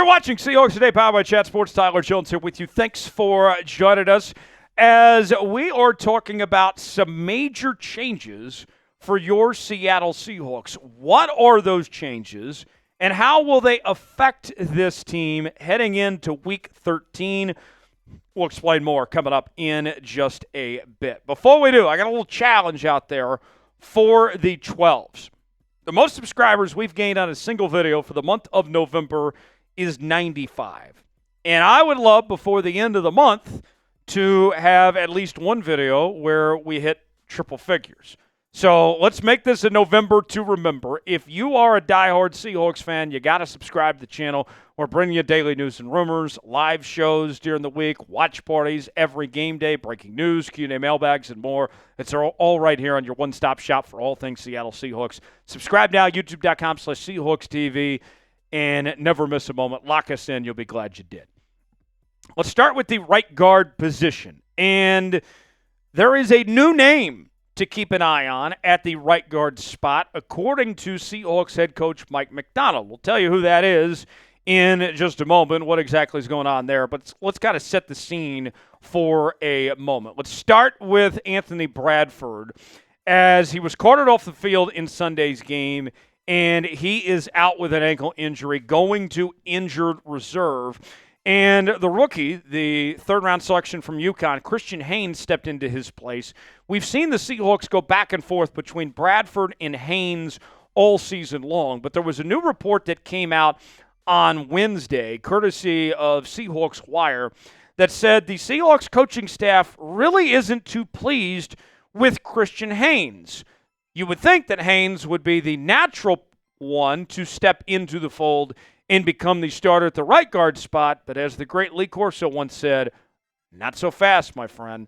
You're watching Seahawks Today, powered by Chat Sports. Tyler Jones here with you. Thanks for joining us as we are talking about some major changes for your Seattle Seahawks. What are those changes, and how will they affect this team heading into Week 13? We'll explain more coming up in just a bit. Before we do, I got a little challenge out there for the 12s. The most subscribers we've gained on a single video for the month of November is 95. And I would love, before the end of the month, to have at least one video where we hit triple figures. So let's make this a November to remember. If you are a diehard Seahawks fan, you got to subscribe to the channel. We're bringing you daily news and rumors, live shows during the week, watch parties every game day, breaking news, Q&A mailbags, and more. It's all right here on your one-stop shop for all things Seattle Seahawks. Subscribe now, youtube.com/SeahawksTV, and never miss a moment. Lock us in. You'll be glad you did. Let's start with the right guard position. And there is a new name to keep an eye on at the right guard spot, according to Seahawks head coach Mike Macdonald. We'll tell you who that is in just a moment, what exactly is going on there. But let's kind of set the scene for a moment. Let's start with Anthony Bradford, as he was carted off the field in Sunday's game, and he is out with an ankle injury, going to injured reserve. And the rookie, the third-round selection from UConn, Christian Haynes, stepped into his place. We've seen the Seahawks go back and forth between Bradford and Haynes all season long, but there was a new report that came out on Wednesday, courtesy of Seahawks Wire, that said the Seahawks coaching staff really isn't too pleased with Christian Haynes. You would think that Haynes would be the natural one to step into the fold and become the starter at the right guard spot, but as the great Lee Corso once said, not so fast, my friend,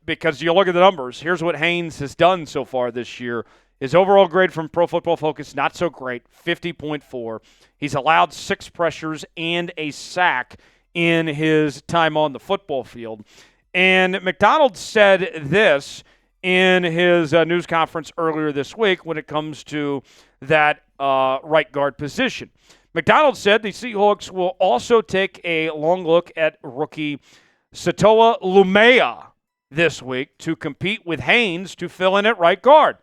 because you look at the numbers. Here's what Haynes has done so far this year. His overall grade from Pro Football Focus, not so great, 50.4. He's allowed 6 pressures and a sack in his time on the football field. And Macdonald said this in his news conference earlier this week when it comes to that right guard position. Macdonald said the Seahawks will also take a long look at rookie Sataoa Laumea this week to compete with Haynes to fill in at right guard.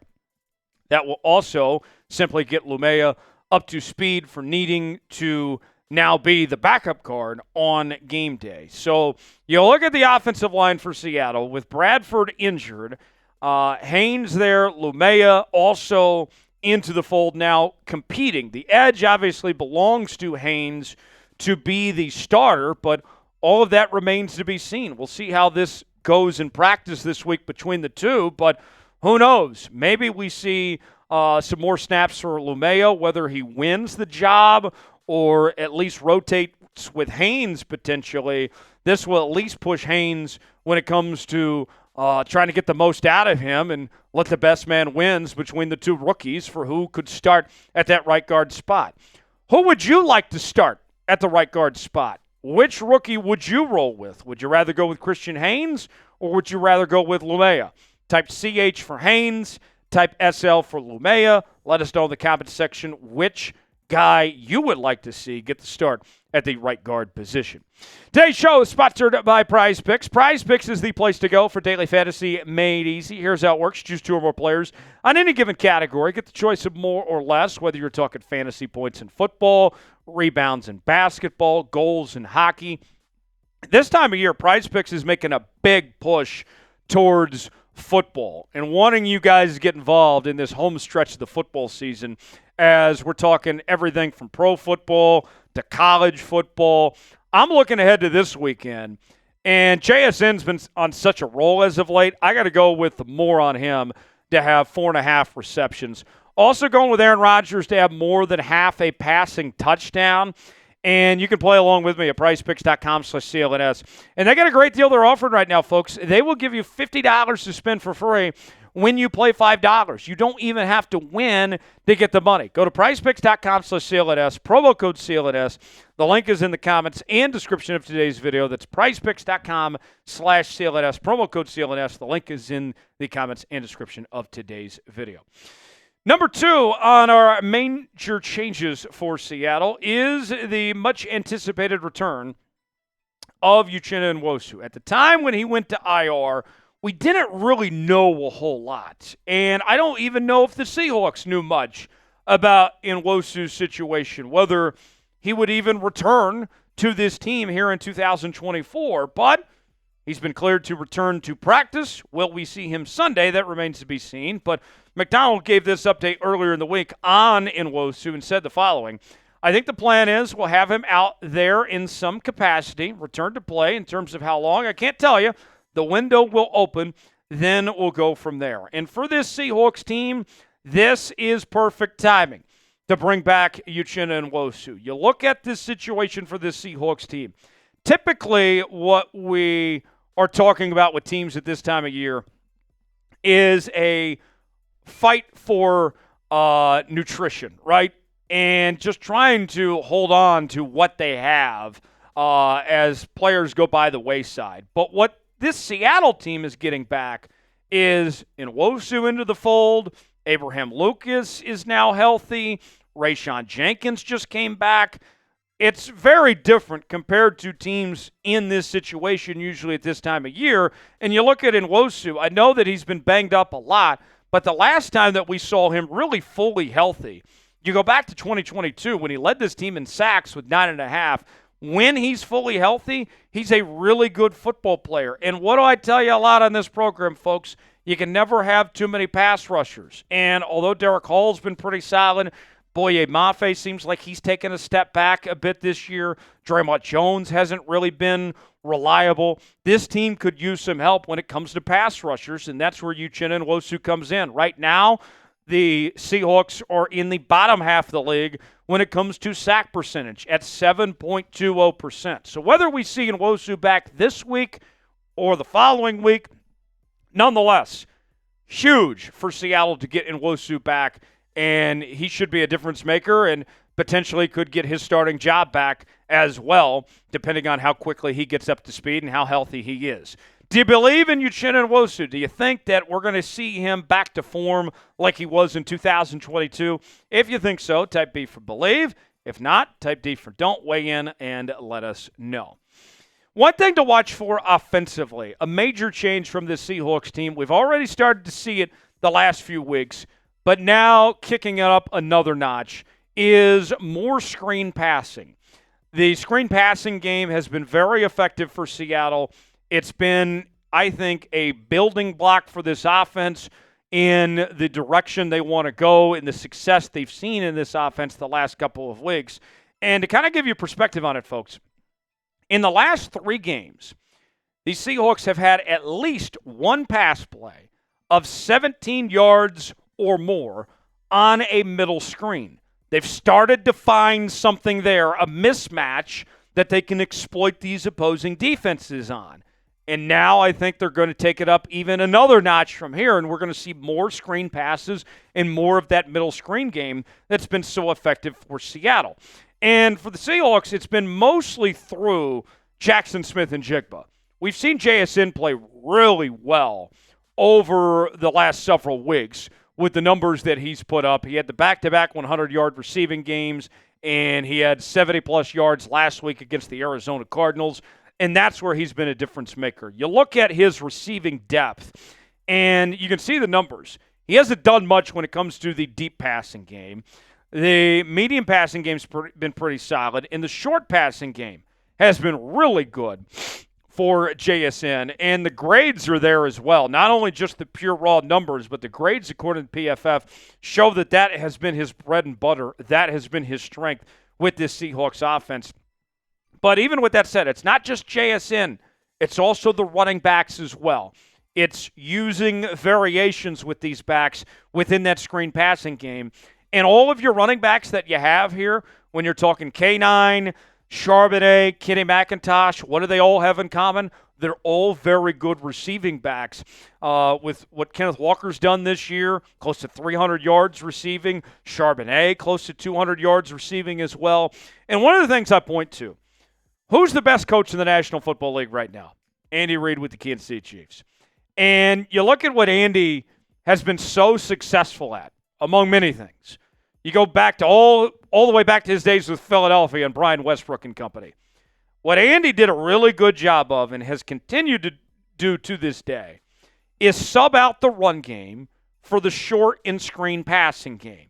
That will also simply get Laumea up to speed for needing to now be the backup guard on game day. So you look at the offensive line for Seattle with Bradford injured, Haynes there, Laumea also into the fold now competing. The edge obviously belongs to Haynes to be the starter, but all of that remains to be seen. We'll see how this goes in practice this week between the two, but who knows? Maybe we see some more snaps for Laumea, whether he wins the job or at least rotates with Haynes potentially. This will at least push Haynes when it comes to trying to get the most out of him and let the best man wins between the two rookies for who could start at that right guard spot. Who would you like to start at the right guard spot? Which rookie would you roll with? Would you rather go with Christian Haynes or would you rather go with Laumea? Type CH for Haynes, type SL for Laumea. Let us know in the comments section which guy you would like to see get the start at the right guard position. Today's show is sponsored by PrizePicks. PrizePicks is the place to go for daily fantasy made easy. Here's how it works. Choose 2 or more players on any given category. Get the choice of more or less, whether you're talking fantasy points in football, rebounds in basketball, goals in hockey. This time of year, PrizePicks is making a big push towards football and wanting you guys to get involved in this home stretch of the football season, as we're talking everything from pro football to college football. I'm looking ahead to this weekend, and JSN's been on such a roll as of late. I got to go with more on him to have 4.5 receptions. Also going with Aaron Rodgers to have more than half a passing touchdown. And you can play along with me at PrizePicks.com/CLNS. And they got a great deal they're offering right now, folks. They will give you $50 to spend for free when you play $5. You don't even have to win to get the money. Go to PrizePicks.com/CLNS, promo code CLNS. The link is in the comments and description of today's video. That's PrizePicks.com/CLNS, promo code CLNS. The link is in the comments and description of today's video. Number 2 on our major changes for Seattle is the much-anticipated return of Uchenna Nwosu. At the time when he went to IR, we didn't really know a whole lot. And I don't even know if the Seahawks knew much about Nwosu's situation, whether he would even return to this team here in 2024. But he's been cleared to return to practice. Will we see him Sunday? That remains to be seen. But Macdonald gave this update earlier in the week on Nwosu and said the following: I think the plan is we'll have him out there in some capacity, return to play. In terms of how long, I can't tell you. The window will open, then we'll go from there. And for this Seahawks team, this is perfect timing to bring back Uchenna Nwosu. You look at this situation for this Seahawks team. Typically, what we are talking about with teams at this time of year is a fight for nutrition, right? And just trying to hold on to what they have as players go by the wayside. But what this Seattle team is getting back is Nwosu into the fold. Abraham Lucas is now healthy. Rayshon Jenkins just came back. It's very different compared to teams in this situation usually at this time of year. And you look at Nwosu, I know that he's been banged up a lot, but the last time that we saw him really fully healthy, you go back to 2022 when he led this team in sacks with 9.5. When he's fully healthy, he's a really good football player. And what do I tell you a lot on this program, folks? You can never have too many pass rushers. And although Derek Hall's been pretty solid, Boye Mafe seems like he's taken a step back a bit this year. Draymond Jones hasn't really been reliable. This team could use some help when it comes to pass rushers, and that's where Uchenna Nwosu comes in. Right now, the Seahawks are in the bottom half of the league when it comes to sack percentage at 7.20%. So whether we see Nwosu back this week or the following week, nonetheless, huge for Seattle to get Nwosu back, and he should be a difference maker and potentially could get his starting job back as well, depending on how quickly he gets up to speed and how healthy he is. Do you believe in Uchenna Nwosu? Do you think that we're going to see him back to form like he was in 2022? If you think so, type B for believe. If not, type D for don't. Weigh in and let us know. One thing to watch for offensively, a major change from this Seahawks team. We've already started to see it the last few weeks, but now kicking it up another notch is more screen passing. The screen passing game has been very effective for Seattle. It's been, I think, a building block for this offense in the direction they want to go and the success they've seen in this offense the last couple of weeks. And to kind of give you perspective on it, folks, in the last 3 games, the Seahawks have had at least one pass play of 17 yards or more on a middle screen. They've started to find something there, a mismatch that they can exploit these opposing defenses on. And now I think they're going to take it up even another notch from here, and we're going to see more screen passes and more of that middle screen game that's been so effective for Seattle. And for the Seahawks, it's been mostly through Jaxon Smith-Njigba. We've seen JSN play really well over the last several weeks with the numbers that he's put up. He had the back-to-back 100-yard receiving games, and he had 70-plus yards last week against the Arizona Cardinals. And that's where he's been a difference maker. You look at his receiving depth, and you can see the numbers. He hasn't done much when it comes to the deep passing game. The medium passing game's been pretty solid, and the short passing game has been really good for JSN, and the grades are there as well. Not only just the pure raw numbers, but the grades, according to PFF, show that that has been his bread and butter. That has been his strength with this Seahawks offense. But even with that said, it's not just JSN. It's also the running backs as well. It's using variations with these backs within that screen passing game. And all of your running backs that you have here, when you're talking K9, Charbonnet, Kenny McIntosh, what do they all have in common? They're all very good receiving backs. With what Kenneth Walker's done this year, close to 300 yards receiving. Charbonnet, close to 200 yards receiving as well. And one of the things I point to, who's the best coach in the National Football League right now? Andy Reid with the Kansas City Chiefs. And you look at what Andy has been so successful at among many things. You go back to all the way back to his days with Philadelphia and Brian Westbrook and company. What Andy did a really good job of and has continued to do to this day is sub out the run game for the short and screen passing game.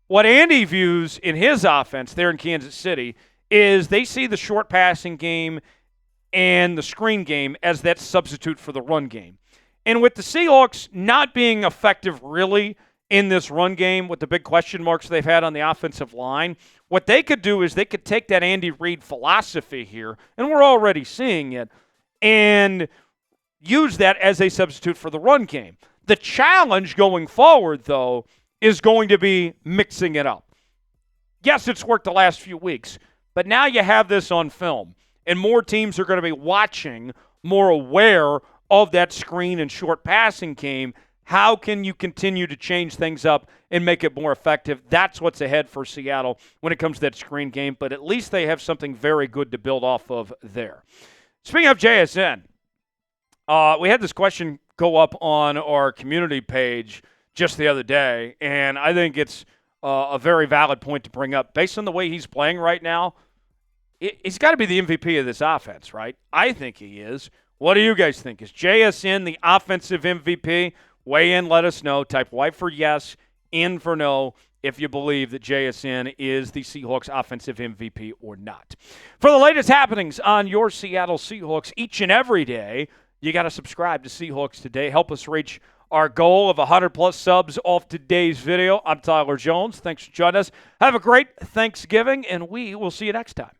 What Andy views in his offense there in Kansas City is they see the short passing game and the screen game as that substitute for the run game. And with the Seahawks not being effective really in this run game with the big question marks they've had on the offensive line, what they could do is they could take that Andy Reid philosophy here, and we're already seeing it, and use that as a substitute for the run game. The challenge going forward, though, is going to be mixing it up. Yes, it's worked the last few weeks, but now you have this on film, and more teams are going to be watching, more aware of that screen and short passing game. How can you continue to change things up and make it more effective? That's what's ahead for Seattle when it comes to that screen game, but at least they have something very good to build off of there. Speaking of JSN, we had this question go up on our community page just the other day, and I think it's a very valid point to bring up. Based on the way he's playing right now, he's got to be the MVP of this offense, right? I think he is. What do you guys think? Is JSN the offensive MVP? Weigh in, let us know. Type Y for yes, in for no, if you believe that JSN is the Seahawks offensive MVP or not. For the latest happenings on your Seattle Seahawks each and every day, you got to subscribe to Seahawks Today. Help us reach our goal of 100-plus subs off today's video. I'm Tyler Jones. Thanks for joining us. Have a great Thanksgiving, and we will see you next time.